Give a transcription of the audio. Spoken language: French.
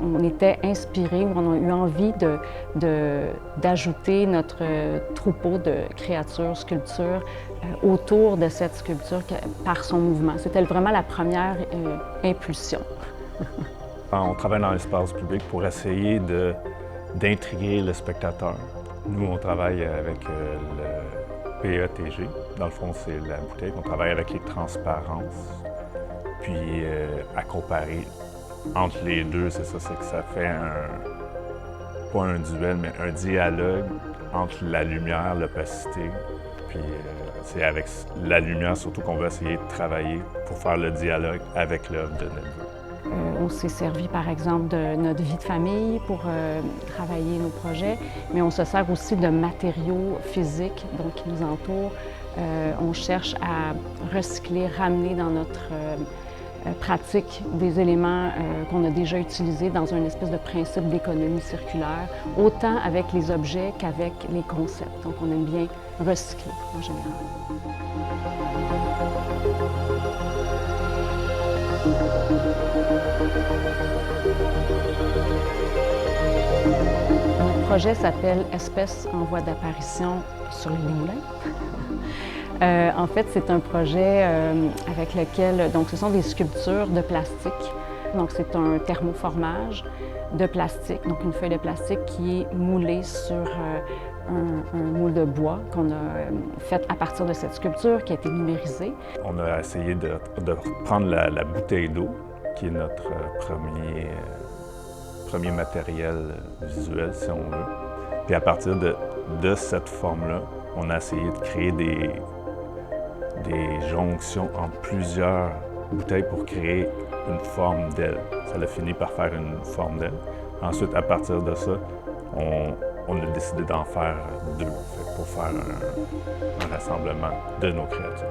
On était inspirés, on a eu envie d'ajouter notre troupeau de créatures, sculptures, autour de cette sculpture par son mouvement. C'était vraiment la première impulsion. On travaille dans l'espace public pour essayer d'intriguer le spectateur. Nous, on travaille avec le PETG. Dans le fond, c'est la bouteille. On travaille avec les transparences. Puis à comparer entre les deux, c'est ça, c'est que ça fait pas un duel, mais un dialogue entre la lumière, l'opacité. Puis c'est avec la lumière surtout qu'on va essayer de travailler pour faire le dialogue avec l'œuvre de Nelveu. On s'est servi par exemple de notre vie de famille pour travailler nos projets, mais on se sert aussi de matériaux physiques donc, qui nous entourent. On cherche à recycler, ramener dans notre pratique des éléments qu'on a déjà utilisés dans une espèce de principe d'économie circulaire, autant avec les objets qu'avec les concepts. Donc on aime bien recycler en général. Notre projet s'appelle Espèces en voie d'apparition sur l'île des Moulins. En fait, c'est un projet avec lequel, donc ce sont des sculptures de plastique. Donc c'est un thermoformage de plastique, donc une feuille de plastique qui est moulée sur un moule de bois qu'on a fait à partir de cette sculpture qui a été numérisée. On a essayé de prendre la bouteille d'eau, qui est notre premier matériel visuel, si on veut. Puis à partir de cette forme-là, on a essayé de créer des jonctions entre plusieurs bouteilles pour créer une forme d'aile. Ça a fini par faire une forme d'aile. Ensuite, à partir de ça, on a décidé d'en faire deux pour faire un rassemblement de nos créatures.